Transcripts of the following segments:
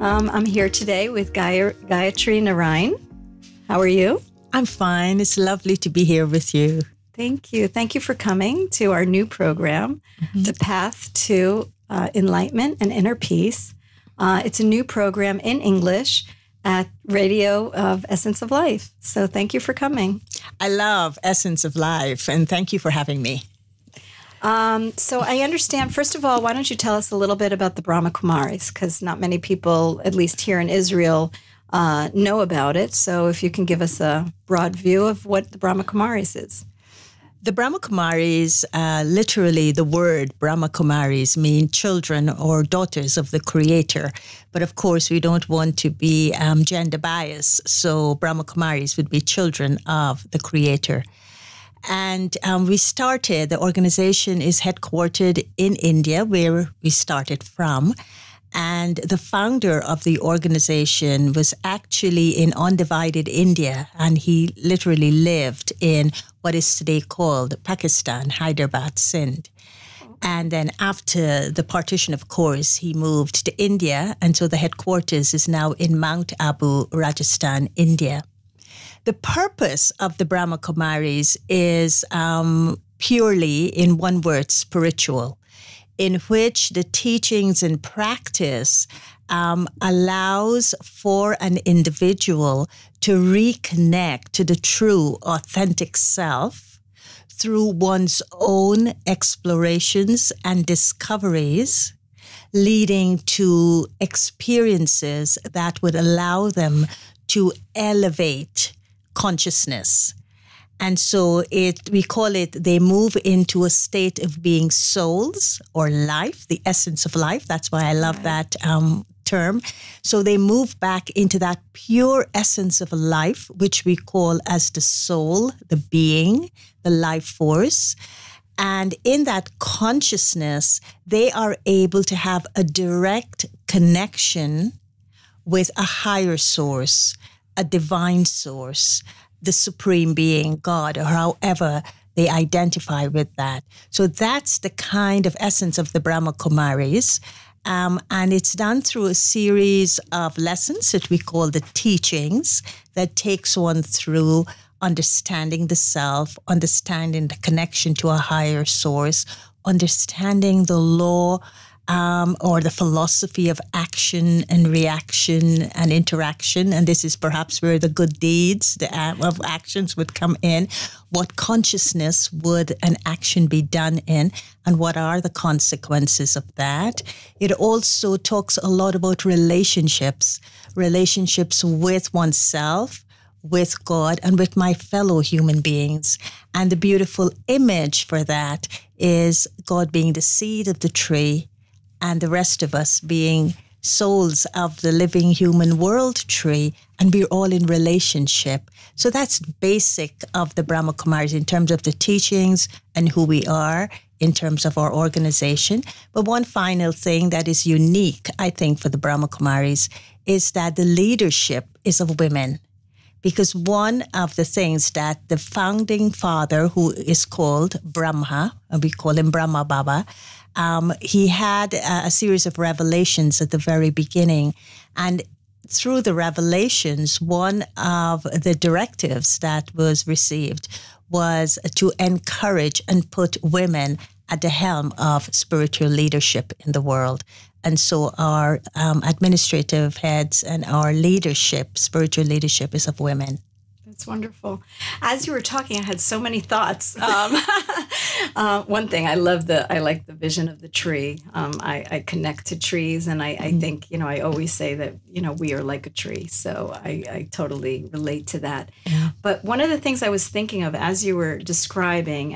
I'm here today with Gayatri Naraine. How are you? I'm fine. It's lovely to be here with you. Thank you. Thank you for coming to our new program, The Path to Enlightenment and Inner Peace. It's a new program in English at Radio of Essence of Life. So thank you for coming. I love Essence of Life, and thank you for having me. So I understand, first of all, why don't you tell us a little bit about the Brahma Kumaris? Because not many people, at least here in Israel, know about it. So if you can give us a broad view of what the Brahma Kumaris is. The Brahma Kumaris, literally the word Brahma Kumaris mean children or daughters of the Creator. But of course, we don't want to be gender biased. So Brahma Kumaris would be children of the Creator. And the organization is headquartered in India, where we started from. And the founder of the organization was actually in undivided India, and he literally lived in what is today called Pakistan, Hyderabad, Sindh. And then after the partition, of course, he moved to India, and so the headquarters is now in Mount Abu, Rajasthan, India. The purpose of the Brahma Kumaris is purely, in one word, spiritual, in which the teachings and practice allows for an individual to reconnect to the true, authentic self through one's own explorations and discoveries, leading to experiences that would allow them to elevate consciousness. And so we call it, they move into a state of being souls or life, the essence of life. That's why I love that term. So they move back into that pure essence of life, which we call as the soul, the being, the life force. And in that consciousness, they are able to have a direct connection with a higher source, a divine source, the supreme being, God, or however they identify with that. So that's the kind of essence of the Brahma Kumaris. And it's done through a series of lessons that we call the teachings that takes one through understanding the self, understanding the connection to a higher source, understanding the law or the philosophy of action and reaction and interaction. And this is perhaps where the good deeds of actions would come in. What consciousness would an action be done in, and what are the consequences of that? It also talks a lot about relationships with oneself, with God, and with my fellow human beings. And the beautiful image for that is God being the seed of the tree, and the rest of us being souls of the living human world tree, and we're all in relationship. So that's basic of the Brahma Kumaris in terms of the teachings and who we are in terms of our organization. But one final thing that is unique, I think, for the Brahma Kumaris is that the leadership is of women. Because one of the things that the founding father, who is called Brahma, and we call him Brahma Baba, he had a series of revelations at the very beginning. And through the revelations, one of the directives that was received was to encourage and put women at the helm of spiritual leadership in the world. And so our administrative heads and our leadership, spiritual leadership, is of women. That's wonderful. As you were talking, I had so many thoughts. One thing, I like the vision of the tree. I connect to trees, and I think, I always say that, we are like a tree. So I totally relate to that. Yeah. But one of the things I was thinking of as you were describing,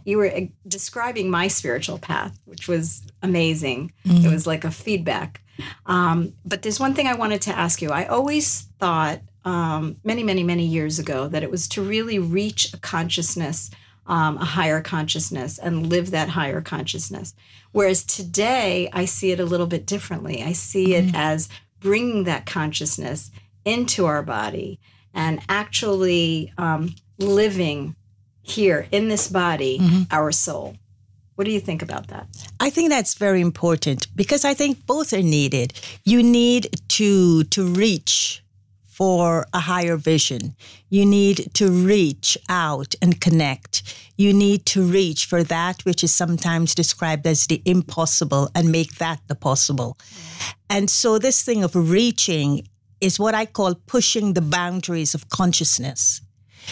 you were describing my spiritual path, which was amazing. Mm-hmm. It was like a feedback. But there's one thing I wanted to ask you. I always thought, many, many, many years ago, that it was to really reach a consciousness, a higher consciousness, and live that higher consciousness. Whereas today, I see it a little bit differently. I see it as bringing that consciousness into our body and actually living here in this body, our soul. What do you think about that? I think that's very important because I think both are needed. You need to reach for a higher vision. You need to reach out and connect. You need to reach for that which is sometimes described as the impossible and make that the possible. And so this thing of reaching is what I call pushing the boundaries of consciousness.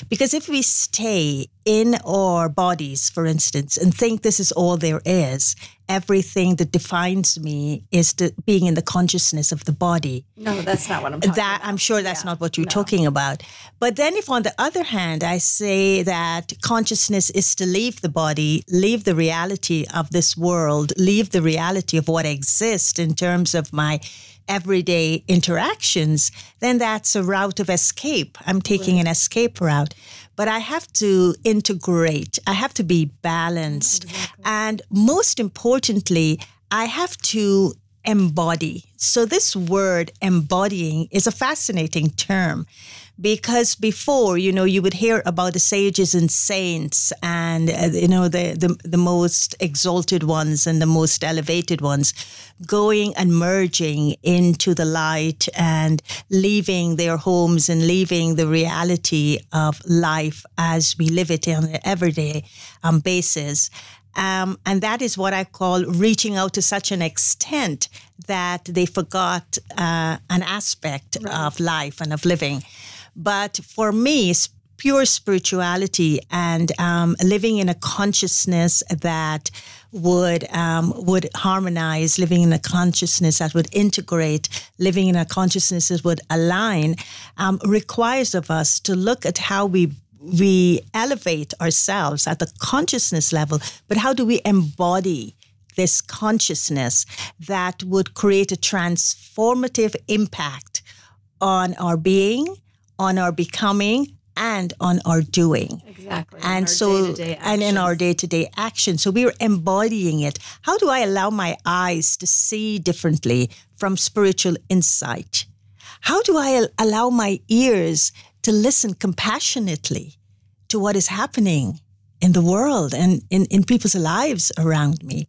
Because if we stay in our bodies, for instance, and think this is all there is, everything that defines me is being in the consciousness of the body. No, that's not what I'm talking about. I'm sure that's not what you're talking about. But then if on the other hand, I say that consciousness is to leave the body, leave the reality of this world, leave the reality of what exists in terms of my everyday interactions, then that's a route of escape. I'm taking an escape route. But I have to integrate. I have to be balanced. Exactly. And most importantly, I have to embody. So this word embodying is a fascinating term because before, you would hear about the sages and saints and, the most exalted ones and the most elevated ones going and merging into the light and leaving their homes and leaving the reality of life as we live it on an everyday basis. And that is what I call reaching out to such an extent that they forgot an aspect of life and of living. But for me, pure spirituality and living in a consciousness that would harmonize, living in a consciousness that would integrate, living in a consciousness that would align, requires of us to look at how we elevate ourselves at the consciousness level, but how do we embody this consciousness that would create a transformative impact on our being, on our becoming, and on our doing. Exactly. And in our day-to-day action. So we're embodying it. How do I allow my eyes to see differently from spiritual insight? How do I allow my ears to listen compassionately to what is happening in the world and in people's lives around me?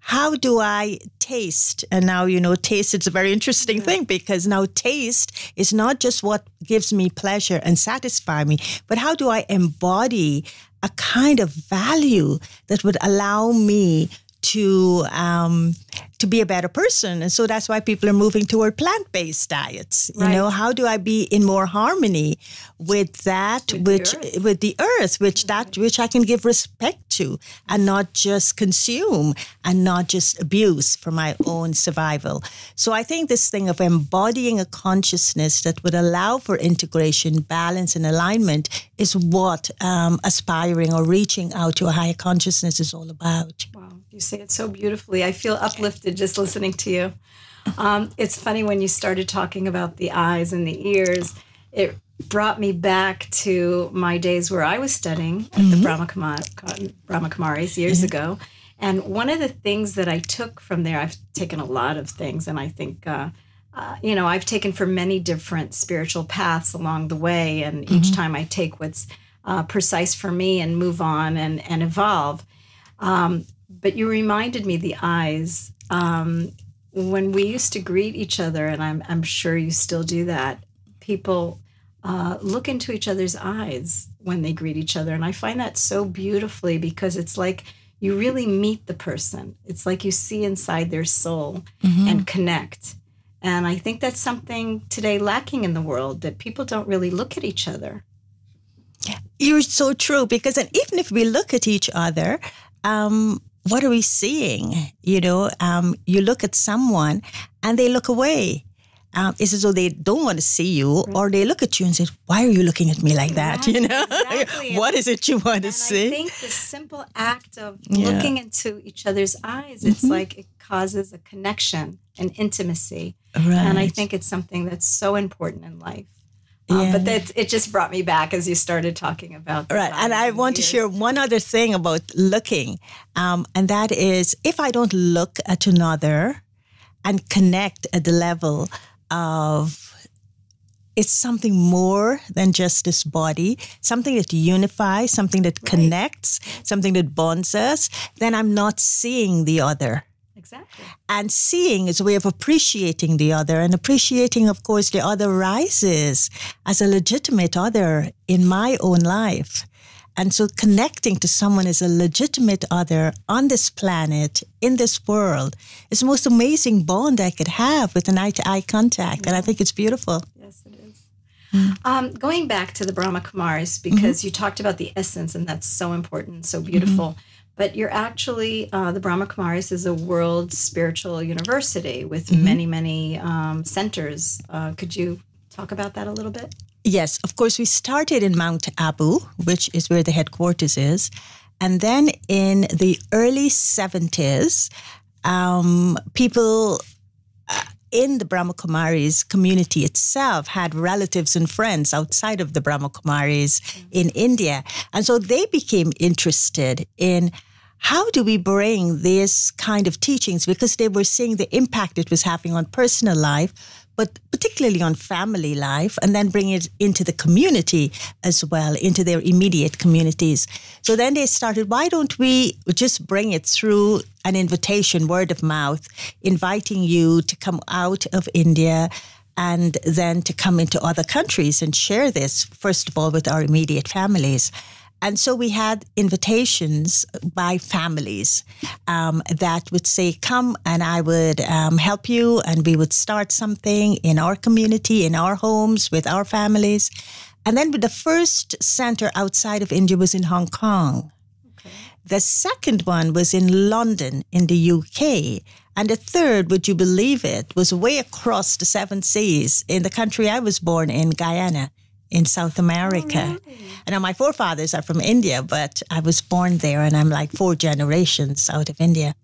How do I taste? And now, taste is a very interesting thing because now taste is not just what gives me pleasure and satisfy me, but how do I embody a kind of value that would allow me to be a better person? And so that's why people are moving toward plant-based diets. How do I be in more harmony with that, with the earth, which I can give respect to and not just consume and not just abuse for my own survival. So I think this thing of embodying a consciousness that would allow for integration, balance, and alignment is what aspiring or reaching out to a higher consciousness is all about. Wow. You say it so beautifully. I feel uplifted just listening to you. It's funny when you started talking about the eyes and the ears, it brought me back to my days where I was studying at the Brahma Kumaris years ago. And one of the things that I took from there, I've taken a lot of things, and I think, I've taken from many different spiritual paths along the way. And each time I take what's precise for me and move on and evolve. But you reminded me the eyes. When we used to greet each other, and I'm sure you still do that, people look into each other's eyes when they greet each other. And I find that so beautifully because it's like you really meet the person. It's like you see inside their soul and connect. And I think that's something today lacking in the world, that people don't really look at each other. You're so true, because even if we look at each other, what are we seeing? You look at someone and they look away. It's as though they don't want to see you, or they look at you and say, why are you looking at me like that? Exactly. What is it you want to see? I think the simple act of looking into each other's eyes, it's like it causes a connection, an intimacy. Right. And I think it's something that's so important in life. But it just brought me back as you started talking about that. Right. And I want to share one other thing about looking. And that is, if I don't look at another and connect at the level of it's something more than just this body, something that unifies, something that connects, something that bonds us, then I'm not seeing the other. Exactly. And seeing is a way of appreciating the other. And appreciating, of course, the other rises as a legitimate other in my own life. And so connecting to someone as a legitimate other on this planet, in this world, is the most amazing bond I could have with an eye-to-eye contact. And I think it's beautiful. Yes, it is. Going back to the Brahma Kumaris, because you talked about the essence, and that's so important, so beautiful. But you're actually, the Brahma Kumaris is a world spiritual university with many, many centers. Could you talk about that a little bit? Yes, of course, we started in Mount Abu, which is where the headquarters is. And then in the early 70s, people in the Brahma Kumaris community itself had relatives and friends outside of the Brahma Kumaris in India. And so they became interested in how do we bring this kind of teachings, because they were seeing the impact it was having on personal life, but particularly on family life, and then bring it into the community as well, into their immediate communities. So then they started, why don't we just bring it through an invitation, word of mouth, inviting you to come out of India and then to come into other countries and share this, first of all, with our immediate families. And so we had invitations by families that would say, come and I would help you, and we would start something in our community, in our homes, with our families. And then the first center outside of India was in Hong Kong. Okay. The second one was in London in the UK. And the third, would you believe it, was way across the seven seas in the country I was born in, Guyana, in South America. Oh, really? And my forefathers are from India, but I was born there, and I'm like 4 generations out of India.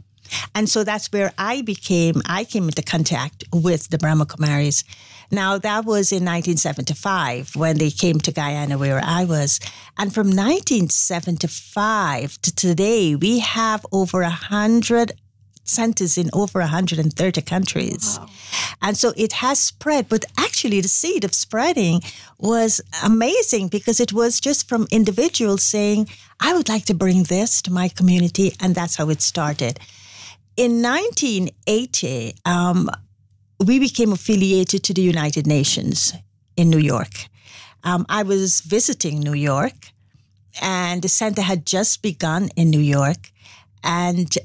And so that's where I came into contact with the Brahma Kumaris. Now, that was in 1975 when they came to Guyana, where I was. And from 1975 to today, we have over 100 centers in over 130 countries. Wow. And so it has spread, but actually the seed of spreading was amazing, because it was just from individuals saying, I would like to bring this to my community, and that's how it started. In 1980, we became affiliated to the United Nations in New York. I was visiting New York, and the center had just begun in New York, and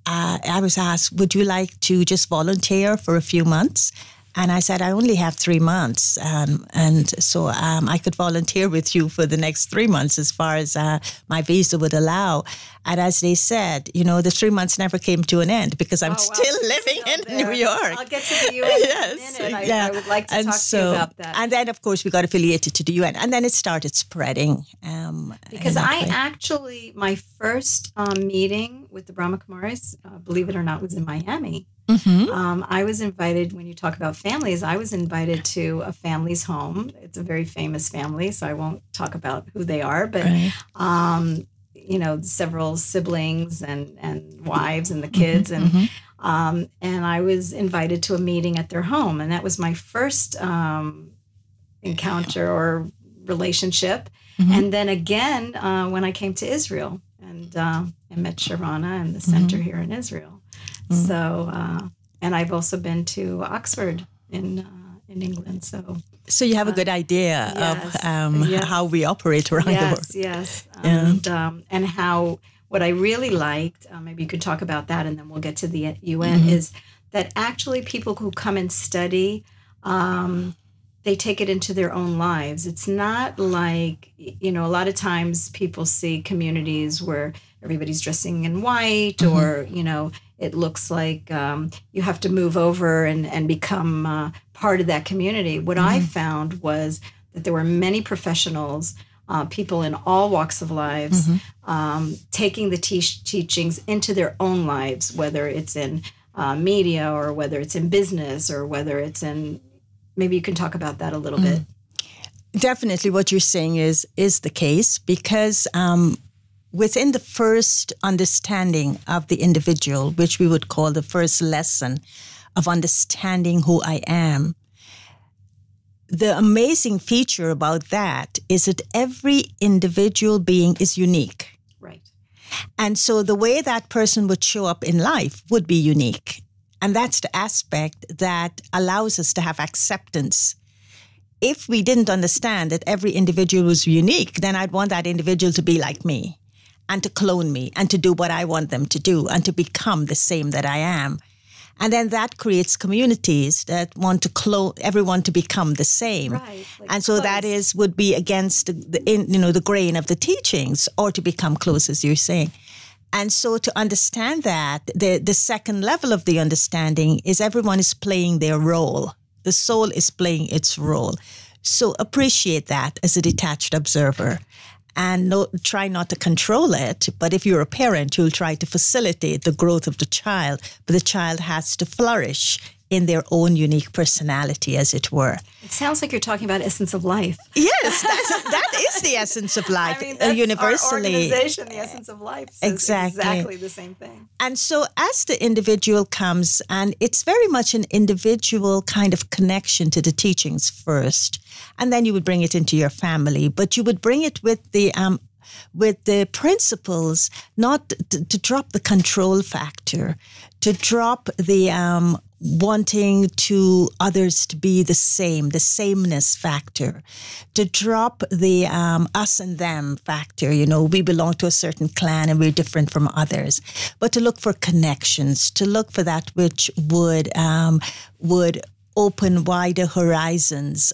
I was asked, would you like to just volunteer for a few months? And I said, I only have 3 months. And so I could volunteer with you for the next 3 months as far as my visa would allow. And as they said, the 3 months never came to an end, because I'm still living in New York. I'll get to the UN in a minute. I would like to talk to you about that. And then, of course, we got affiliated to the UN. And then it started spreading. Because my first meeting with the Brahma Kumaris, believe it or not, was in Miami. Mm-hmm. I was invited, when you talk about families, I was invited to a family's home. It's a very famous family, so I won't talk about who they are, but, several siblings and wives and the kids. And I was invited to a meeting at their home. And that was my first encounter or relationship. Mm-hmm. And then again, when I came to Israel and I met Sharana and the center here in Israel. Mm-hmm. So, and I've also been to Oxford in England. So you have a good idea of how we operate around the world. Yes. And how, what I really liked, maybe you could talk about that, and then we'll get to the UN, is that actually people who come and study, they take it into their own lives. It's not like, a lot of times people see communities where everybody's dressing in white, or, it looks like you have to move over and become part of that community. What I found was that there were many professionals, people in all walks of lives, taking the teachings into their own lives, whether it's in media, or whether it's in business, or whether it's in, maybe you can talk about that a little bit. Definitely what you're saying is the case, because within the first understanding of the individual, which we would call the first lesson of understanding who I am, the amazing feature about that is that every individual being is unique. Right. And so the way that person would show up in life would be unique. And that's the aspect that allows us to have acceptance. If we didn't understand that every individual was unique, then I'd want that individual to be like me and to clone me and to do what I want them to do and to become the same that I am. And then that creates communities that want to clone everyone to become the same. Right, like and so close. that would be against the grain of the teachings, or to become close, as you're saying. And so to understand that, the second level of the understanding is everyone is playing their role. The soul is playing its role. So appreciate that as a detached observer. And try not to control it. But if you're a parent, you'll try to facilitate the growth of the child. But the child has to flourish in their own unique personality, as it were. It sounds like you're talking about essence of life. Yes, that is the essence of life. I mean, that's universally. Our organization, the essence of life, says exactly the same thing. And so as the individual comes, and it's very much an individual kind of connection to the teachings first, and then you would bring it into your family, but you would bring it with the principles, not to drop the control factor, to drop the wanting to others to be the same, the sameness factor, to drop the us and them factor. We belong to a certain clan and we're different from others, but to look for connections, to look for that which would open wider horizons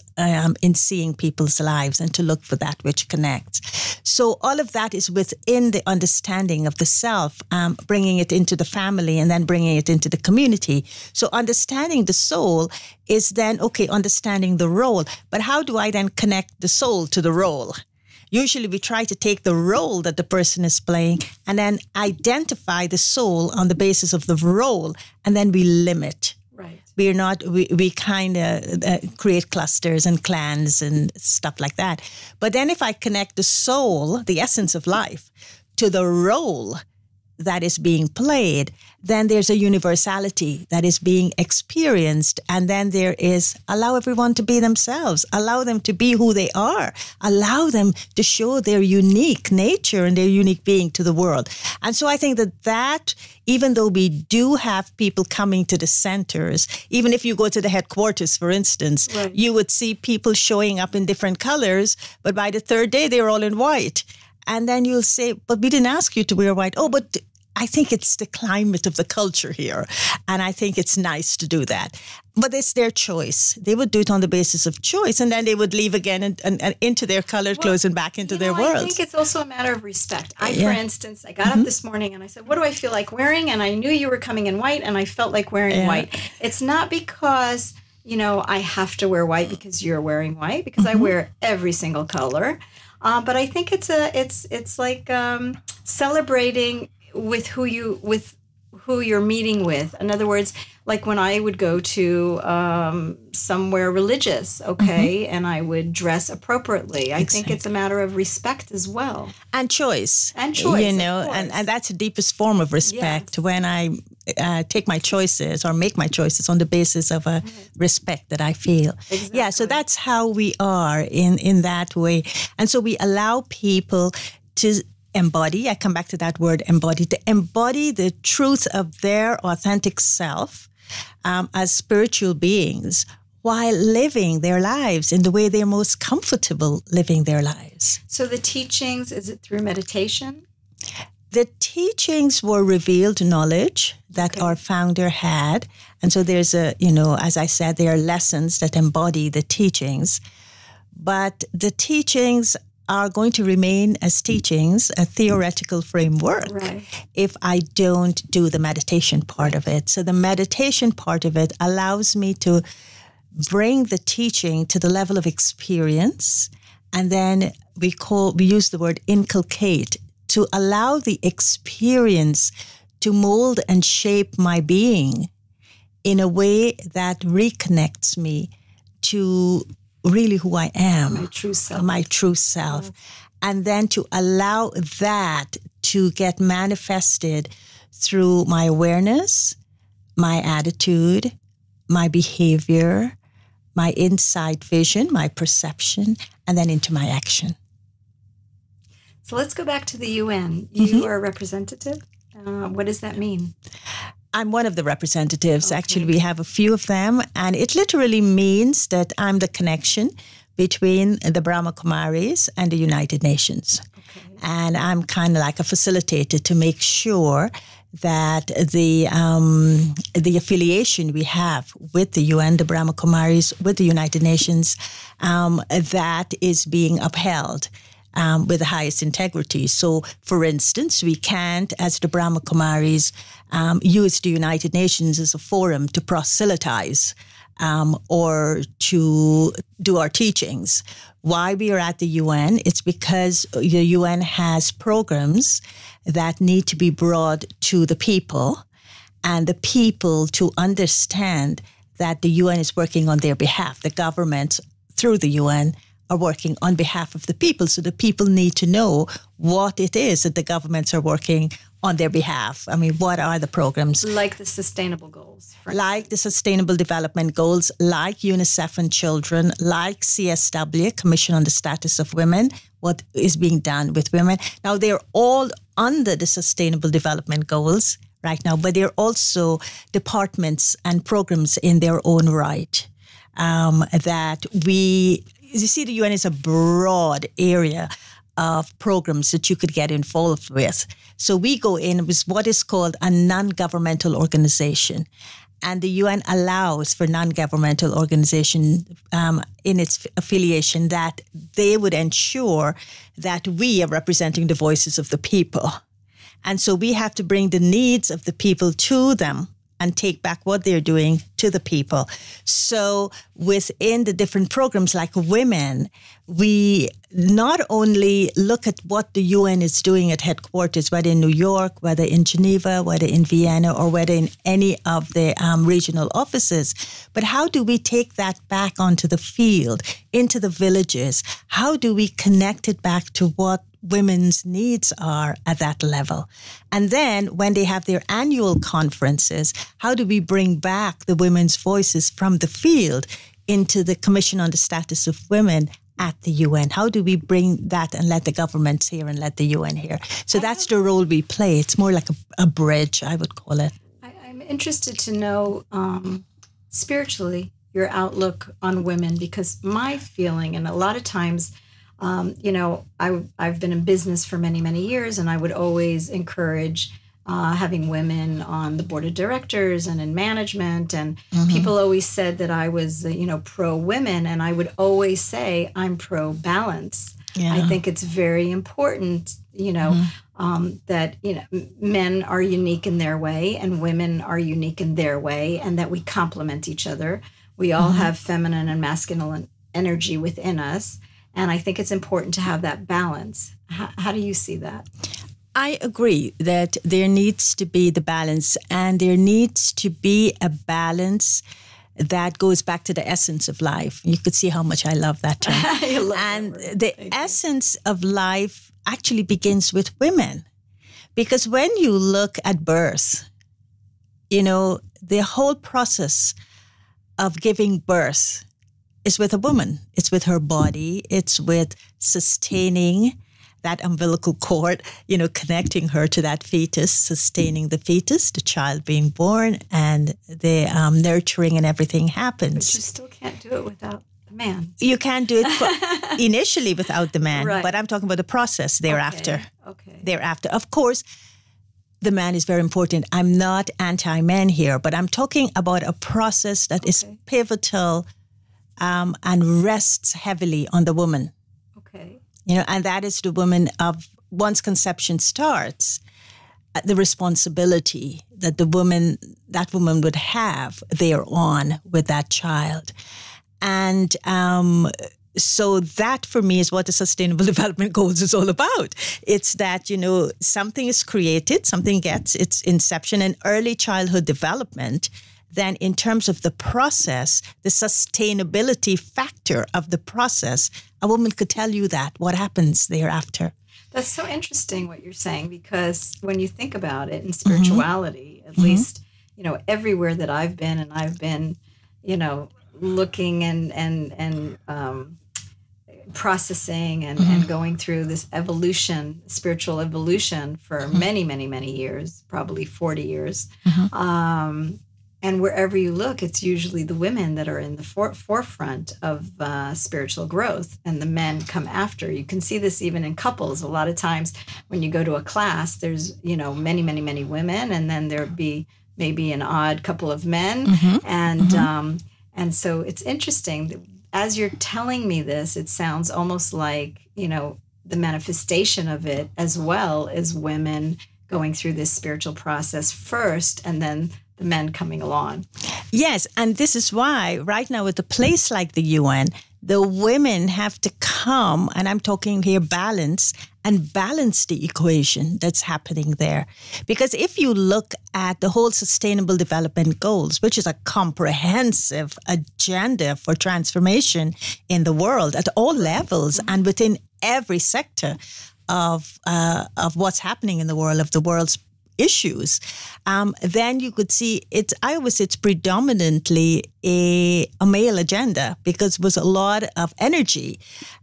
in seeing people's lives, and to look for that which connects. So all of that is within the understanding of the self, bringing it into the family and then bringing it into the community. So understanding the soul is then, understanding the role. But how do I then connect the soul to the role? Usually we try to take the role that the person is playing and then identify the soul on the basis of the role, and then we limit. Right. We kind of create clusters and clans and stuff like that. But then if I connect the soul, the essence of life, to the role that is being played, then there's a universality that is being experienced. And then there is allow everyone to be themselves, allow them to be who they are, allow them to show their unique nature and their unique being to the world. And so I think that even though we do have people coming to the centers, even if you go to the headquarters, for instance, right, you would see people showing up in different colors, but by the third day, they're all in white. And then you'll say, but we didn't ask you to wear white. Oh, but I think it's the climate of the culture here. And I think it's nice to do that. But it's their choice. They would do it on the basis of choice. And then they would leave again and into their colored clothes and back into their world. I think it's also a matter of respect. For instance, I got up this morning and I said, what do I feel like wearing? And I knew you were coming in white and I felt like wearing white. It's not because, I have to wear white because you're wearing white, because I wear every single color. But I think it's like celebrating with who you're meeting with. In other words, like when I would go to somewhere religious, and I would dress appropriately. I think it's a matter of respect as well. And choice. And choice, and that's the deepest form of respect, when I take my choices or make my choices on the basis of a respect that I feel. Exactly. Yeah, so that's how we are in that way. And so we allow people to embody, I come back to that word embody, to embody the truth of their authentic self as spiritual beings while living their lives in the way they're most comfortable living their lives. So the teachings, is it through meditation? The teachings were revealed knowledge that our founder had. And so there's as I said, there are lessons that embody the teachings. But the teachings are going to remain as teachings, a theoretical framework, if I don't do the meditation part of it. So the meditation part of it allows me to bring the teaching to the level of experience. And then we use the word inculcate, to allow the experience to mold and shape my being in a way that reconnects me to really who I am. My true self. And then to allow that to get manifested through my awareness, my attitude, my behavior, my inside vision, my perception, and then into my action. So let's go back to the UN. You are a representative. What does that mean? I'm one of the representatives. Okay. Actually, we have a few of them. And it literally means that I'm the connection between the Brahma Kumaris and the United Nations. Okay. And I'm kind of like a facilitator to make sure that the affiliation we have with the UN, the Brahma Kumaris, with the United Nations, that is being upheld with the highest integrity. So, for instance, we can't, as the Brahma Kumaris, use the United Nations as a forum to proselytize or to do our teachings. Why we are at the UN? It's because the UN has programs that need to be brought to the people, and the people to understand that the UN is working on their behalf. The governments, through the UN, are working on behalf of the people. So the people need to know what it is that the governments are working on their behalf. I mean, what are the programs? Like the sustainable goals. Like the Sustainable Development Goals, like UNICEF and Children, like CSW, Commission on the Status of Women, what is being done with women. Now, they're all under the Sustainable Development Goals right now, but they're also departments and programs in their own right that we... You see, the UN is a broad area of programs that you could get involved with. So we go in with what is called a non-governmental organization. And the UN allows for non-governmental organization in its affiliation that they would ensure that we are representing the voices of the people. And so we have to bring the needs of the people to them and take back what they're doing to the people. So within the different programs like women, we not only look at what the UN is doing at headquarters, whether in New York, whether in Geneva, whether in Vienna, or whether in any of the regional offices, but how do we take that back onto the field, into the villages? How do we connect it back to what women's needs are at that level? And then when they have their annual conferences, how do we bring back the women's voices from the field into the Commission on the Status of Women at the UN? How do we bring that and let the governments hear and let the UN hear? So that's the role we play. It's more like a bridge, I would call it. I'm interested to know spiritually your outlook on women, because my feeling, and a lot of times, I've been in business for many, many years, and I would always encourage having women on the board of directors and in management. And people always said that I was, pro-women. And I would always say I'm pro-balance. Yeah. I think it's very important, that, men are unique in their way and women are unique in their way, and that we complement each other. We all have feminine and masculine energy within us. And I think it's important to have that balance. How do you see that? I agree that there needs to be the balance, and there needs to be a balance that goes back to the essence of life. You could see how much I love that term. I love and that word. The Thank essence of life actually begins with women. Because when you look at birth, the whole process of giving birth is with a woman. It's with her body. It's with sustaining that umbilical cord, connecting her to that fetus, sustaining the fetus, the child being born, and the nurturing and everything happens. But you still can't do it without the man. You can't do it initially without the man, right. But I'm talking about the process thereafter. Okay. Thereafter. Of course, the man is very important. I'm not anti-man here, but I'm talking about a process that is pivotal and rests heavily on the woman. Okay. And that is the woman of once conception starts, the responsibility that that woman would have thereon with that child. And so that for me is what the Sustainable Development Goals is all about. It's that, something is created, something gets its inception and early childhood development. Then in terms of the process, the sustainability factor of the process, a woman could tell you what happens thereafter. That's so interesting what you're saying, because when you think about it in spirituality, at least, everywhere that I've been, and I've been, looking and processing and going through this evolution, spiritual evolution for many, many, many years, probably 40 years. And wherever you look, it's usually the women that are in the forefront of spiritual growth, and the men come after. You can see this even in couples. A lot of times when you go to a class, there's, many, many, many women, and then there'd be maybe an odd couple of men. And so it's interesting. As you're telling me this, it sounds almost like, the manifestation of it, as well as women going through this spiritual process first, and then the men coming along. Yes, and this is why right now at a place like the UN, the women have to come, and I'm talking here balance the equation that's happening there. Because if you look at the whole Sustainable Development Goals, which is a comprehensive agenda for transformation in the world at all levels and within every sector of what's happening in the world, of the world's issues, then you could see it's predominantly a male agenda, because it was a lot of energy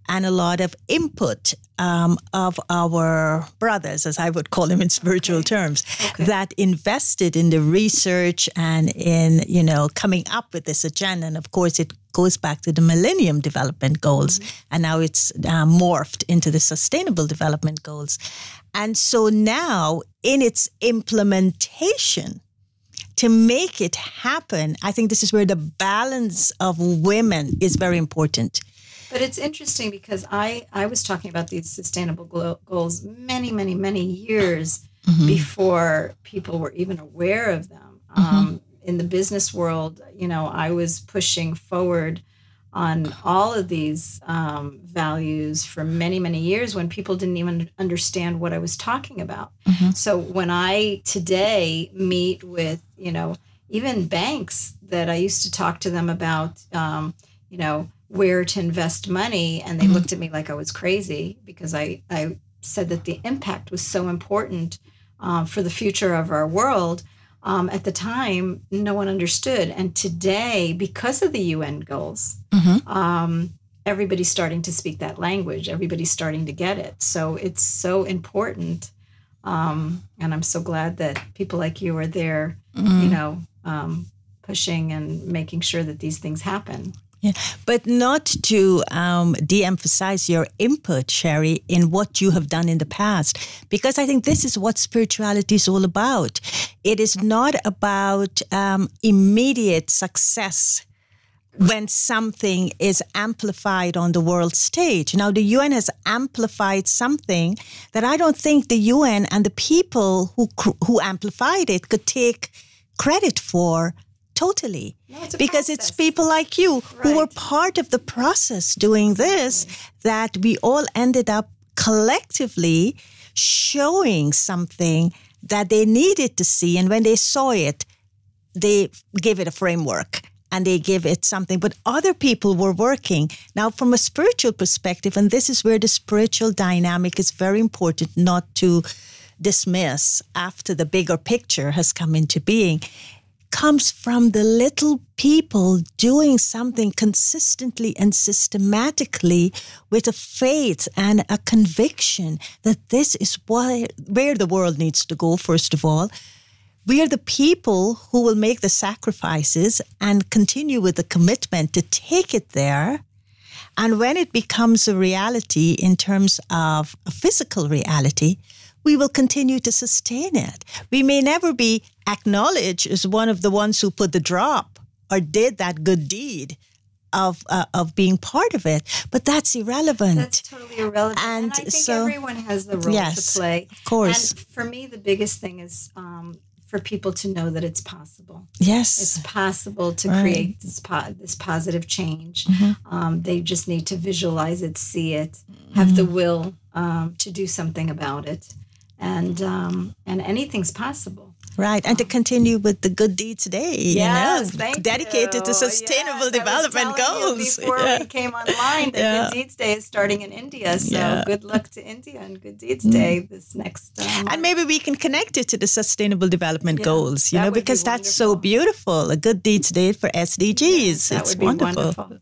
and a lot of input of our brothers, as I would call them in spiritual terms, that invested in the research and in, coming up with this agenda. And of course, it goes back to the Millennium Development Goals, and now it's morphed into the Sustainable Development Goals. And so now, in its implementation, to make it happen, I think this is where the balance of women is very important. But it's interesting because I was talking about these sustainable goals many, many, many years before people were even aware of them. In the business world, I was pushing forward on all of these values for many, many years when people didn't even understand what I was talking about. So when I today meet with, even banks that I used to talk to them about, where to invest money, and they looked at me like I was crazy because I said that the impact was so important for the future of our world. At the time, no one understood. And today, because of the UN goals, everybody's starting to speak that language. Everybody's starting to get it. So it's so important. And I'm so glad that people like you are there, pushing and making sure that these things happen. Yeah, but not to de-emphasize your input, Shari, in what you have done in the past, because I think this is what spirituality is all about. It is not about immediate success when something is amplified on the world stage. Now, the UN has amplified something that I don't think the UN and the people who amplified it could take credit for totally. No, it's because it's people like you who were part of the process doing this, that we all ended up collectively showing something that they needed to see. And when they saw it, they gave it a framework and they give it something. But other people were working. Now, from a spiritual perspective, and this is where the spiritual dynamic is very important not to dismiss after the bigger picture has come into being, comes from the little people doing something consistently and systematically with a faith and a conviction that this is where the world needs to go, first of all. We are the people who will make the sacrifices and continue with the commitment to take it there. And when it becomes a reality in terms of a physical reality, we will continue to sustain it. We may never be acknowledged as one of the ones who put the drop or did that good deed of being part of it, but that's irrelevant. That's totally irrelevant. And I think everyone has the role to play. Of course. And for me, the biggest thing is for people to know that it's possible. Yes. It's possible to create this positive change. They just need to visualize it, see it, have the will to do something about it. And anything's possible. Right, and to continue with the Good Deeds Day, Yes, thank dedicated you. to sustainable development goals. Before we came online, the Good Deeds Day is starting in India. So good luck to India and Good Deeds Day this next and maybe we can connect it to the sustainable development goals, because that's so beautiful. A Good Deeds Day for SDGs. That would be wonderful.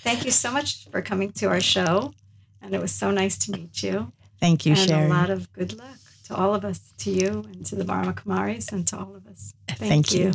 Thank you so much for coming to our show. And it was so nice to meet you. Thank you, Shari. And a lot of good luck to all of us, to you and to the Brahma Kumaris and to all of us. Thank you.